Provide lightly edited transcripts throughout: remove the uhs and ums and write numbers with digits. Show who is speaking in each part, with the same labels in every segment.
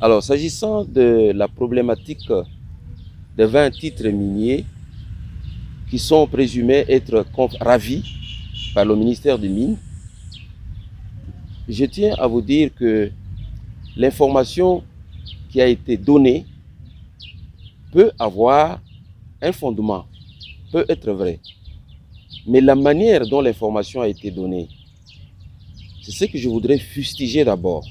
Speaker 1: Alors, s'agissant de la problématique des 20 titres miniers qui sont présumés être ravis par le ministère des Mines, je tiens à vous dire que l'information qui a été donnée peut avoir un fondement, peut être vrai. Mais la manière dont l'information a été donnée, c'est ce que je voudrais fustiger d'abord.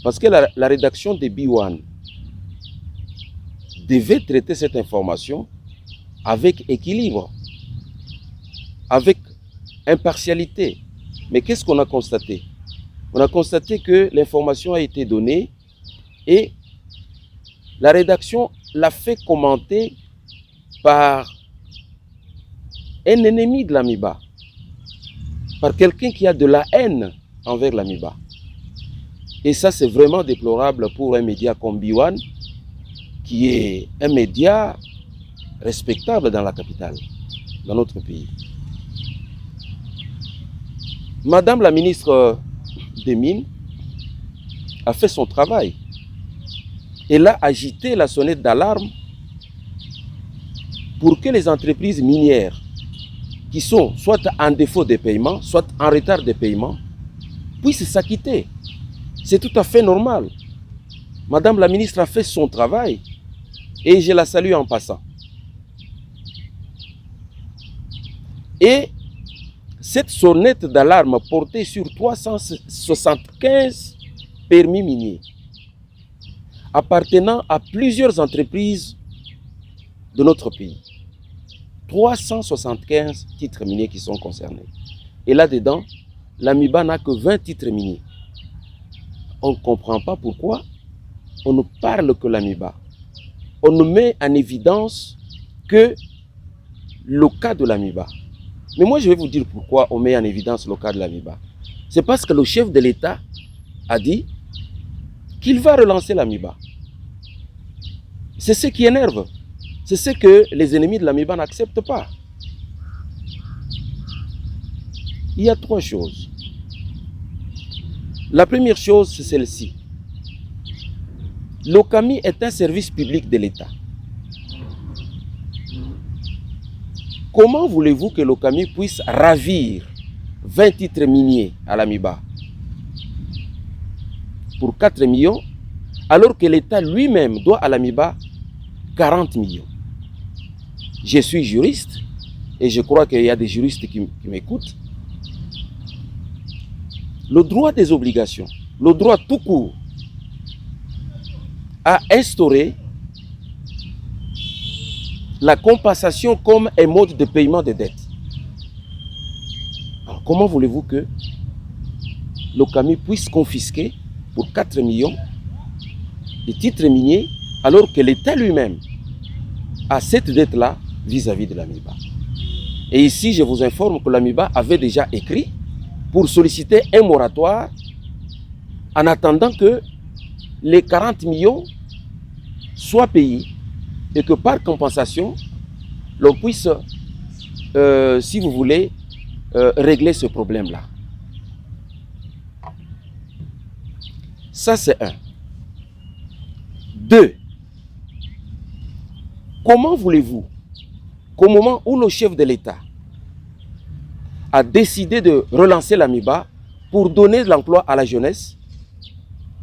Speaker 1: Parce que la rédaction des B1 devait traiter cette information avec équilibre, avec impartialité. Mais qu'est-ce qu'on a constaté? On a constaté que l'information a été donnée et la rédaction l'a fait commenter par un ennemi de l'AMIBA, par quelqu'un qui a de la haine envers l'AMIBA. Et ça, c'est vraiment déplorable pour un média comme B1, qui est un média respectable dans la capitale, dans notre pays. Madame la ministre des Mines a fait son travail. Elle a agité la sonnette d'alarme pour que les entreprises minières qui sont soit en défaut de paiement, soit en retard de paiement, puissent s'acquitter. C'est tout à fait normal. Madame la ministre a fait son travail et je la salue en passant. Et cette sonnette d'alarme portait sur 375 permis miniers appartenant à plusieurs entreprises de notre pays. 375 titres miniers qui sont concernés. Et là-dedans, l'AMIBA n'a que 20 titres miniers. On ne comprend pas pourquoi on ne parle que l'AMIBA. On ne met en évidence que le cas de l'AMIBA. Mais moi, je vais vous dire pourquoi on met en évidence le cas de l'AMIBA. C'est parce que le chef de l'État a dit qu'il va relancer l'AMIBA. C'est ce qui énerve. C'est ce que les ennemis de l'AMIBA n'acceptent pas. Il y a trois choses. La première chose, c'est celle-ci. L'OCAMI est un service public de l'État. Comment voulez-vous que l'OCAMI puisse ravir 20 titres miniers à l'AMIBA pour 4 millions, alors que l'État lui-même doit à l'AMIBA 40 millions? Je suis juriste et je crois qu'il y a des juristes qui m'écoutent. Le droit des obligations, le droit tout court, a instauré la compensation comme un mode de paiement des dettes. Alors, comment voulez-vous que l'OCAMI puisse confisquer pour 4 millions des titres miniers alors que l'État lui-même a cette dette-là vis-à-vis de l'AMIBA? Et ici, je vous informe que l'AMIBA avait déjà écrit pour solliciter un moratoire en attendant que les 40 millions soient payés et que par compensation, l'on puisse, si vous voulez, régler ce problème-là. Ça, c'est un. Deux, comment voulez-vous qu'au moment où le chef de l'État a décidé de relancer l'AMIBA pour donner de l'emploi à la jeunesse,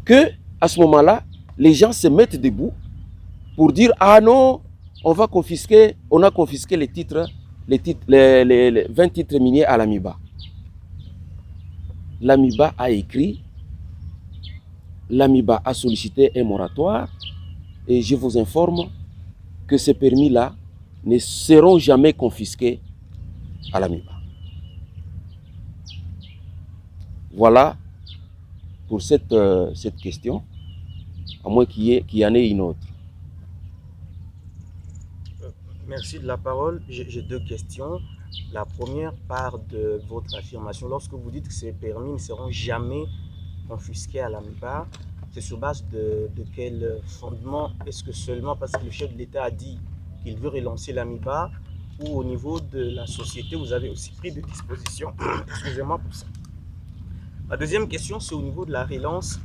Speaker 1: que à ce moment-là, les gens se mettent debout pour dire « Ah non, on va confisquer, on a confisqué les 20 titres miniers à l'AMIBA. » L'AMIBA a écrit, l'AMIBA a sollicité un moratoire et je vous informe que ces permis-là ne seront jamais confisqués à l'AMIBA. Voilà pour cette question, à moins qu'il y en ait une autre.
Speaker 2: Merci de la parole. J'ai deux questions. La première part de votre affirmation. Lorsque vous dites que ces permis ne seront jamais confisqués à l'AMIBA, c'est sur base de quel fondement? Est-ce que seulement parce que le chef de l'État a dit qu'il veut relancer l'AMIBA, ou au niveau de la société, vous avez aussi pris des dispositions? Excusez-moi pour ça. Ma deuxième question, c'est au niveau de la relance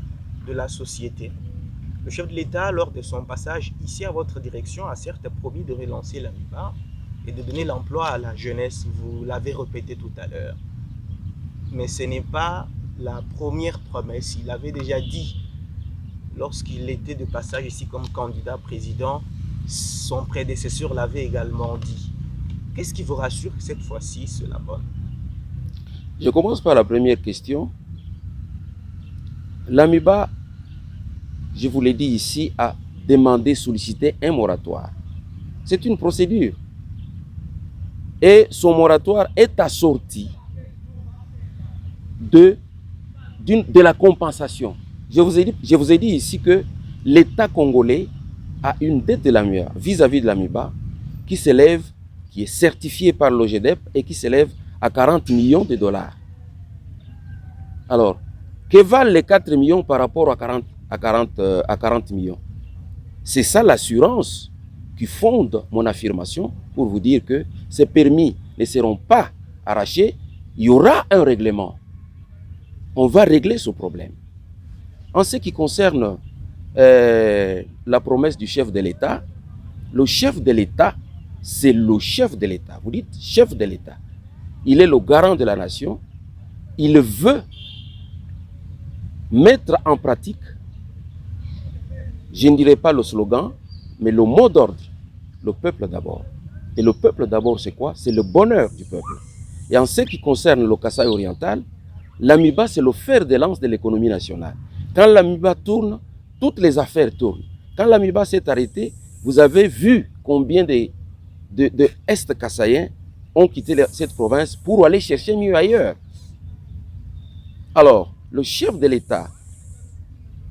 Speaker 2: de la société. Le chef de l'État, lors de son passage ici à votre direction, a certes promis de relancer l'AMIBA et de donner l'emploi à la jeunesse. Vous l'avez répété tout à l'heure. Mais ce n'est pas la première promesse. Il avait déjà dit, lorsqu'il était de passage ici comme candidat président, son prédécesseur l'avait également dit. Qu'est-ce qui vous rassure que cette fois-ci, cela bonne?
Speaker 1: Je commence par la première question. L'AMIBA, je vous l'ai dit ici, a demandé, sollicité un moratoire. C'est une procédure. Et son moratoire est assorti de la compensation. Je vous ai dit ici que l'État congolais a une dette de l'AMIBA vis-à-vis de l'AMIBA qui s'élève, qui est certifiée par l'OGDEP et qui s'élève à 40 millions de dollars. Alors, que valent les 4 millions par rapport à 40 millions? C'est ça l'assurance qui fonde mon affirmation pour vous dire que ces permis ne seront pas arrachés. Il y aura un règlement. On va régler ce problème. En ce qui concerne la promesse du chef de l'État, le chef de l'État, c'est le chef de l'État. Vous dites chef de l'État. Il est le garant de la nation. Il veut mettre en pratique, je ne dirais pas le slogan, mais le mot d'ordre, le peuple d'abord. Et le peuple d'abord, c'est quoi? C'est le bonheur du peuple. Et en ce qui concerne le Kasaï oriental, l'AMIBA, c'est le fer de lance de l'économie nationale. Quand l'AMIBA tourne, toutes les affaires tournent. Quand l'AMIBA s'est arrêtée, vous avez vu combien de Est-Kassaïens ont quitté cette province pour aller chercher mieux ailleurs. Alors, le chef de l'État,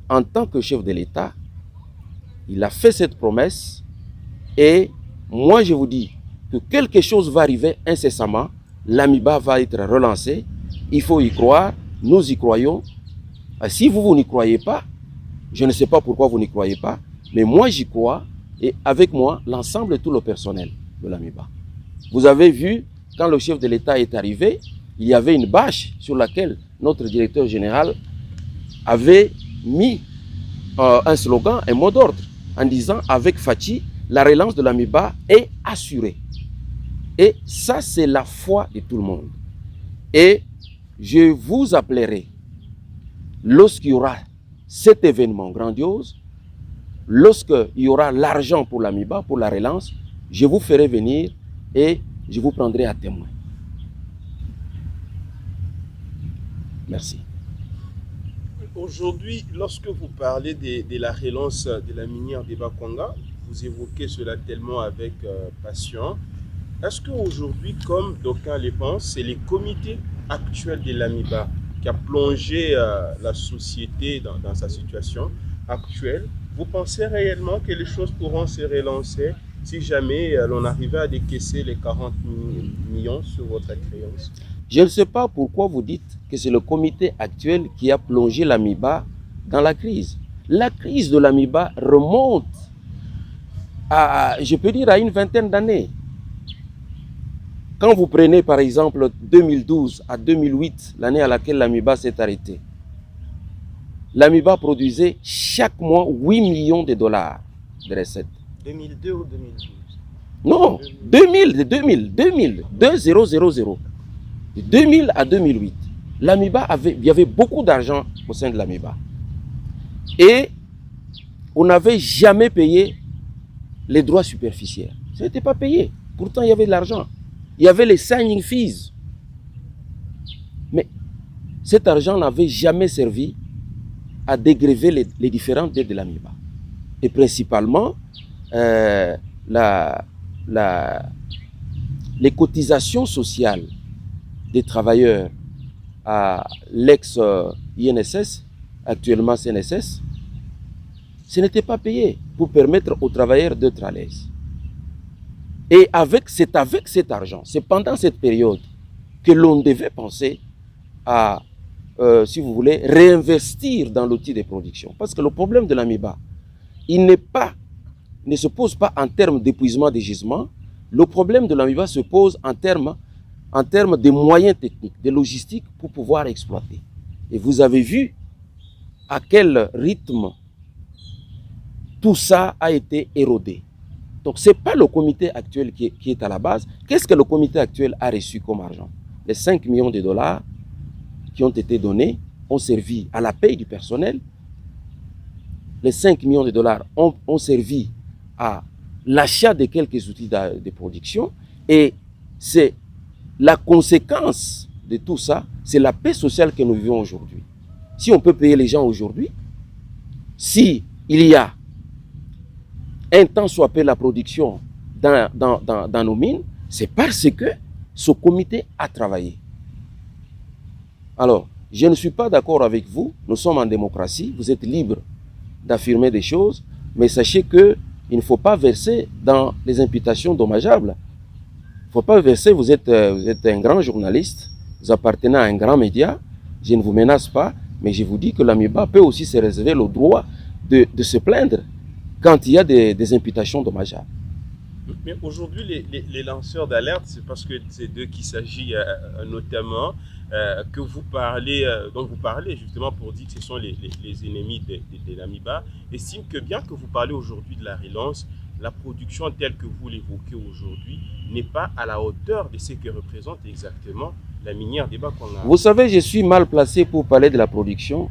Speaker 1: en tant que chef de l'État, il a fait cette promesse et moi je vous dis que quelque chose va arriver incessamment, l'AMIBA va être relancée, il faut y croire, nous y croyons. Si vous n'y croyez pas, je ne sais pas pourquoi vous n'y croyez pas, mais moi j'y crois et avec moi l'ensemble de tout le personnel de l'AMIBA. Vous avez vu, quand le chef de l'État est arrivé, il y avait une bâche sur laquelle notre directeur général avait mis un slogan, un mot d'ordre, en disant avec Fachi, la relance de l'AMIBA est assurée. Et ça, c'est la foi de tout le monde. Et je vous appellerai, lorsqu'il y aura cet événement grandiose, lorsqu'il y aura l'argent pour l'AMIBA, pour la relance, je vous ferai venir et je vous prendrai à témoin. Merci.
Speaker 3: Aujourd'hui, lorsque vous parlez de la relance de la minière de Bakonga, vous évoquez cela tellement avec passion. Est-ce qu'aujourd'hui, comme d'aucuns le pensent, c'est le comité actuel de l'AMIBA qui a plongé la société dans sa situation actuelle? Vous pensez réellement que les choses pourront se relancer si jamais l'on arrivait à décaisser les 40 millions sur votre créance?
Speaker 1: Je ne sais pas pourquoi vous dites que c'est le comité actuel qui a plongé l'AMIBA dans la crise. La crise de l'AMIBA remonte à, je peux dire, à une vingtaine d'années. Quand vous prenez par exemple 2012 à 2008, l'année à laquelle l'AMIBA s'est arrêtée, l'AMIBA produisait chaque mois 8 millions de dollars de recettes.
Speaker 2: 2002 ou 2012?
Speaker 1: Non, 2000. De 2000 à 2008, l'AMIBA il y avait beaucoup d'argent au sein de l'AMIBA. Et on n'avait jamais payé les droits superficiels. Ça n'était pas payé. Pourtant, il y avait de l'argent. Il y avait les signing fees. Mais cet argent n'avait jamais servi à dégrever les différentes dettes de l'AMIBA. Et principalement, les cotisations sociales des travailleurs à l'ex-INSS, actuellement CNSS, ce n'était pas payé pour permettre aux travailleurs d'être à l'aise. Et c'est avec cet argent, c'est pendant cette période que l'on devait penser à, si vous voulez, réinvestir dans l'outil de production. Parce que le problème de l'AMIBA, il ne se pose pas en termes d'épuisement des gisements. Le problème de l'AMIBA se pose en termes de moyens techniques, de logistique pour pouvoir exploiter. Et vous avez vu à quel rythme tout ça a été érodé. Donc ce n'est pas le comité actuel qui est à la base. Qu'est-ce que le comité actuel a reçu comme argent? Les 5 millions de dollars qui ont été donnés ont servi à la paye du personnel. Les 5 millions de dollars ont servi à l'achat de quelques outils de production. Et c'est la conséquence de tout ça, c'est la paix sociale que nous vivons aujourd'hui. Si on peut payer les gens aujourd'hui, si il y a un temps soit peu la production dans nos mines, c'est parce que ce comité a travaillé. Alors, je ne suis pas d'accord avec vous, nous sommes en démocratie, vous êtes libre d'affirmer des choses, mais sachez qu'il ne faut pas verser dans les imputations dommageables. Il ne faut pas verser, vous êtes un grand journaliste, vous appartenez à un grand média, je ne vous menace pas, mais je vous dis que l'AMIBA peut aussi se réserver le droit de se plaindre quand il y a des imputations dommageables.
Speaker 3: Mais aujourd'hui, les lanceurs d'alerte, c'est parce que c'est d'eux qu'il s'agit notamment, que vous parlez, dont vous parlez justement pour dire que ce sont les ennemis de l'AMIBA, estiment que bien que vous parlez aujourd'hui de la relance, la production telle que vous l'évoquez aujourd'hui n'est pas à la hauteur de ce que représente exactement la minière des Bakwanga.
Speaker 1: Vous savez, je suis mal placé pour parler de la production.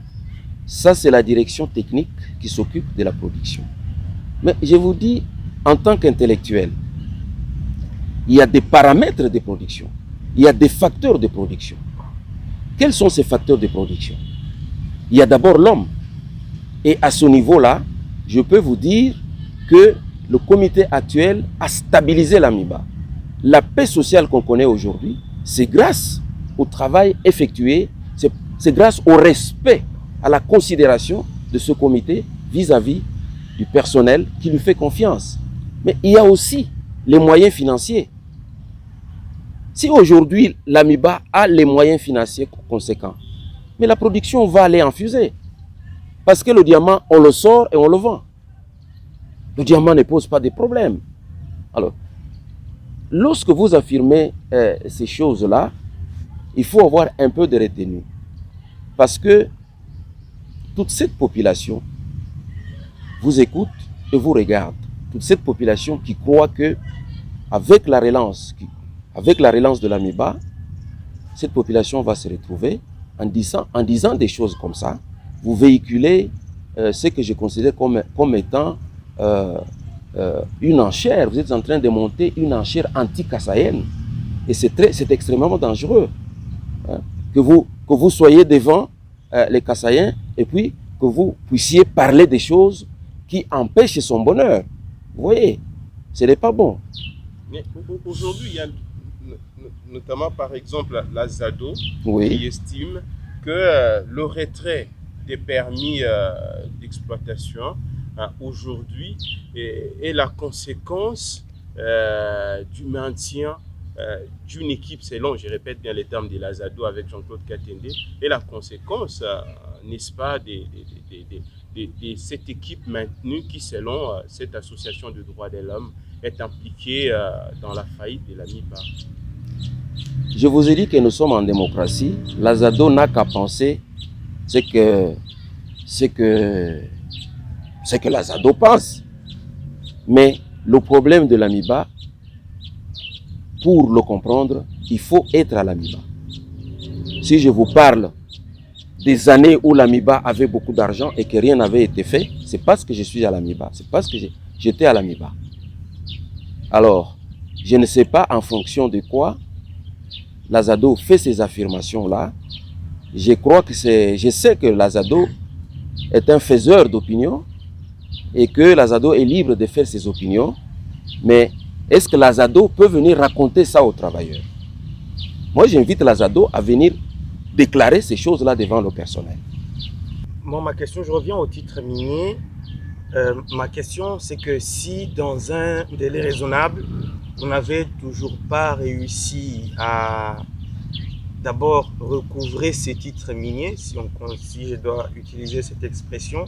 Speaker 1: Ça, c'est la direction technique qui s'occupe de la production. Mais je vous dis, en tant qu'intellectuel, il y a des paramètres de production. Il y a des facteurs de production. Quels sont ces facteurs de production? Il y a d'abord l'homme. Et à ce niveau-là, je peux vous dire que le comité actuel a stabilisé l'AMIBA. La paix sociale qu'on connaît aujourd'hui, c'est grâce au travail effectué, c'est grâce au respect, à la considération de ce comité vis-à-vis du personnel qui lui fait confiance. Mais il y a aussi les moyens financiers. Si aujourd'hui l'AMIBA a les moyens financiers conséquents, mais la production va aller en fusée. Parce que le diamant, on le sort et on le vend. Le diamant ne pose pas de problème. Alors, lorsque vous affirmez ces choses-là, il faut avoir un peu de retenue. Parce que toute cette population vous écoute et vous regarde. Toute cette population qui croit que avec la relance de l'AMIBA, cette population va se retrouver en disant des choses comme ça. Vous véhiculez ce que je considère comme étant une enchère. Vous êtes en train de monter une enchère anti-kassaïenne. Et c'est extrêmement dangereux. Hein, que vous soyez devant les Kassaïens et puis que vous puissiez parler des choses qui empêchent son bonheur. Vous voyez, ce n'est pas bon.
Speaker 3: Mais aujourd'hui, il y a notamment par exemple la ZADO
Speaker 1: Oui.
Speaker 3: qui estime que le retrait des permis d'exploitation aujourd'hui est la conséquence du maintien d'une équipe, selon, je répète bien les termes de la ZADO avec Jean-Claude Katende, et la conséquence, n'est-ce pas, de cette équipe maintenue qui, selon cette association de droits de l'homme, est impliquée dans la faillite de l'AMIBA.
Speaker 1: Je vous ai dit que nous sommes en démocratie. La ZADO n'a qu'à penser ce que la ZADO pense. Mais le problème de l'AMIBA, pour le comprendre, il faut être à l'AMIBA. Si je vous parle des années où l'AMIBA avait beaucoup d'argent et que rien n'avait été fait, c'est parce que je suis à l'AMIBA, c'est parce que j'étais à l'AMIBA. Alors, je ne sais pas en fonction de quoi la ZADO fait ces affirmations-là. Je sais que la ZADO est un faiseur d'opinion et que la ZADO est libre de faire ses opinions, mais est-ce que la ZADO peut venir raconter ça aux travailleurs? Moi, j'invite la ZADO à venir déclarer ces choses-là devant le personnel.
Speaker 2: Moi, ma question, je reviens au titre minier. Ma question, c'est que si dans un délai raisonnable, vous n'avez toujours pas réussi à d'abord recouvrer ces titres miniers, si je dois utiliser cette expression,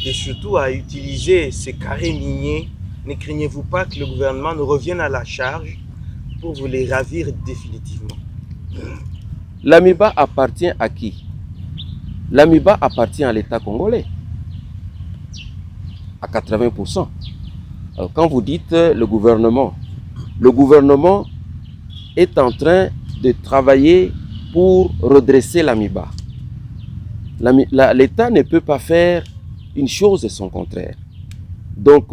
Speaker 2: et surtout à utiliser ces carrés miniers, ne craignez-vous pas que le gouvernement ne revienne à la charge pour vous les ravir définitivement?
Speaker 1: L'AMIBA appartient à qui? l'AMIBA appartient à l'État congolais à 80%. Alors, quand vous dites le gouvernement est en train de travailler pour redresser l'AMIBA. L'État ne peut pas faire une chose et son contraire. Donc,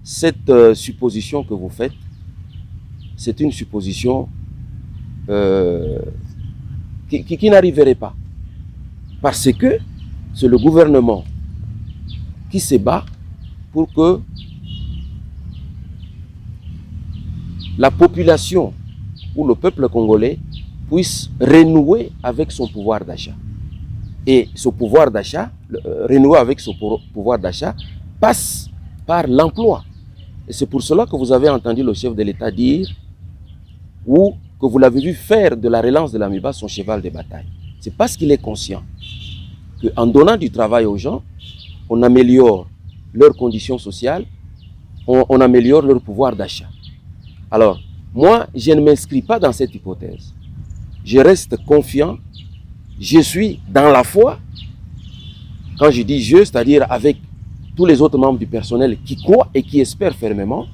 Speaker 1: cette supposition que vous faites, c'est une supposition qui n'arriverait pas. Parce que c'est le gouvernement qui se bat pour que la population ou le peuple congolais puisse renouer avec son pouvoir d'achat. Et ce pouvoir d'achat, renouer avec ce pouvoir d'achat, passe par l'emploi. Et c'est pour cela que vous avez entendu le chef de l'État dire, ou que vous l'avez vu faire de la relance de l'AMIBA son cheval de bataille. C'est parce qu'il est conscient qu'en donnant du travail aux gens, on améliore leurs conditions sociales, on améliore leur pouvoir d'achat. Alors, moi, je ne m'inscris pas dans cette hypothèse. Je reste confiant, je suis dans la foi. Quand je dis je, c'est-à-dire avec tous les autres membres du personnel qui croient et qui espèrent fermement.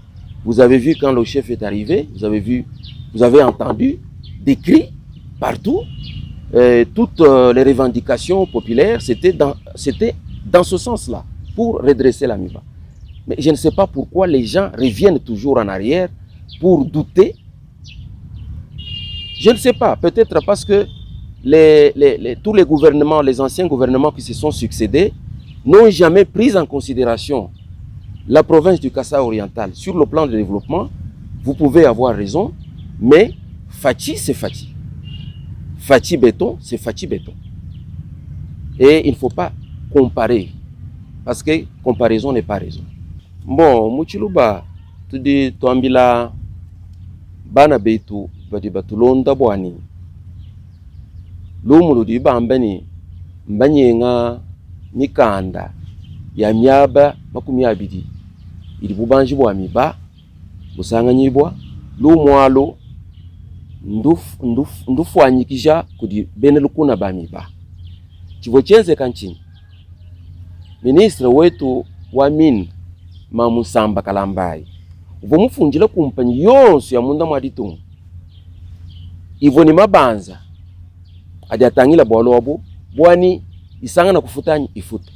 Speaker 1: Vous avez vu quand le chef est arrivé, vous avez entendu des cris partout. Toutes les revendications populaires, c'était dans ce sens-là, pour redresser l'AMIBA. Mais je ne sais pas pourquoi les gens reviennent toujours en arrière pour douter. Je ne sais pas, peut-être parce que tous les gouvernements, les anciens gouvernements qui se sont succédés, n'ont jamais pris en considération la province du Kasaï oriental. Sur le plan de développement, vous pouvez avoir raison, mais Fachi, c'est Fachi. Fachi béton, c'est Fachi béton. Et il ne faut pas comparer, parce que comparaison n'est pas raison. Bon, Muchiluba, tu dis, Toambila, Bana Beitu, Badibatulonda Boani. Lumulu di Bambani, Mbanyenga, Mikanda, ya myaba, makumyabidi. Ili bubanji bwa miba, busanga nyibwa, lumwalo, ndufwanyikisha kudi bene lukuna ba miba. Chivo chenze kanchini. Ministre wetu wa min Mamusamba Kalambai. Uvo mufunjila kumpanyi yonsu ya munda mwaditungu. Ivo ni mabanza. Adiatangila bwalo wabu, bwani isanga na kufutanyi ifuta.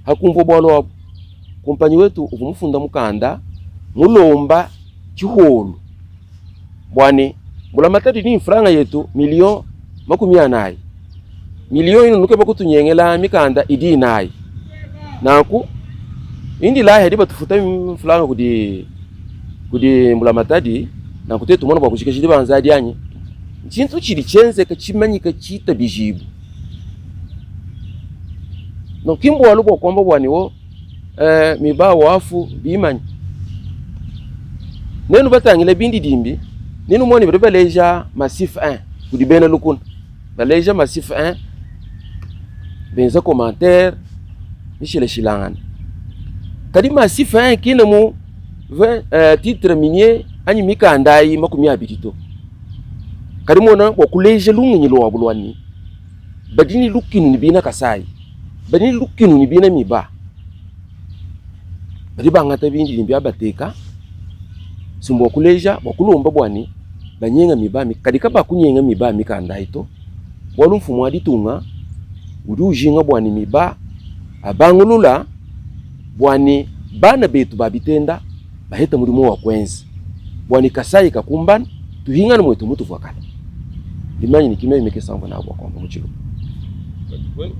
Speaker 1: Hakumvo bwalo wabu. Kumpanyi wetu uvo mufunda mukanda, mulomba chiholu. Bwani, mula matati ni franga yetu milion makumianayi. Milion inu nuke bakutu nyengela mikanda idi inayi. Naku, indi lahi hadi batufuta franga kudi mula matati, na kutetu mwana bakushika shidi banzadi yanyi. Chintu chili chenze kachimanyika chita bijibu. No kimbo walubo kwamba bwani wo miba wafu bimanyi. Nenu batangile bindi dimbi, nenu mwani baleja Massif 1 kudi bene lukun. Baleja Massif 1 benza commentaire Michel Chilangani. Kadi Massif 1 kina mu titre minier anyi mikandai makumi abitito. Kadi mona wakuleja lungi nyilo wabulwani. Badini lukinu nibina Kasai. Badini lukinu nibina miba. Badi bangata bindi nimbi abateka. Sumbo wakuleja wakulomba bwani banyenga miba kadi kaba kunyenga miba mikanda ito. Walu mfumu waditunga udujinga bwani miba abangulula bwani bana betu babitenda baheta mulimo wa kwenzi. Bwani Kasai kakumbana tuhingana mwetu mutu vakala. Limanyi ni kimeye meke samba na wakwamba muchilo.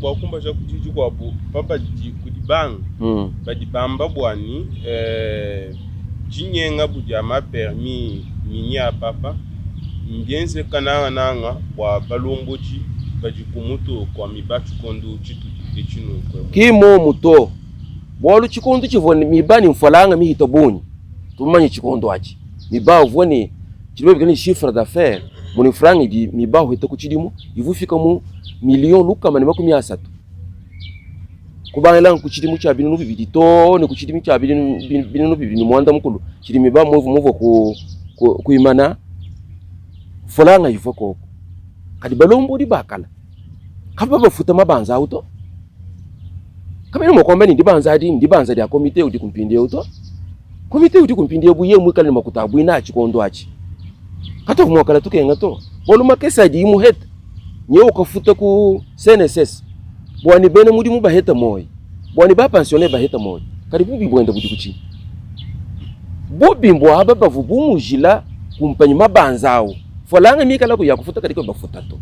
Speaker 3: Wakumba cha kujiji kwa papa kudibang badibamba bwani jinyenga bujama permis minya papa mbienze kananga nanga wa balomboji bajikumuto kwa mibachu kondo chitu chinu kwa
Speaker 1: kimo muto bolu chikondo chivoni mibani mfalanga mihito buni tumanyi chikondo achi miba uvoni chilwe bigani chiffre d'affaires muni franga di miba uhita kuchidimu ivufika mu million luka mani makumi asatu kubangela kuchidimu cha binu bibidi to ne kuchidimu cha binu bibidi mwanda mukulu chiri miba muvo kuimana fulanga yivoko kadi balombo di bakala kaba bafuta mabanza auto kama ni mokombe ndi banza ya komite uti kumpindie auto komite uti kumpindie buye mwikali makutabu ina chikondo achi kato mwakala tukenga to boluma kesa di mu het nyewo kafuta ku CNSS bwani bene mudi mu baheta moy bwani ba pensionnaire baheta moy karibu bibwenda buti kuchi bobimbo aba bavubu mujila kumpanyi mabanzao folanga mikala ku yakufuta kadiko bafuta to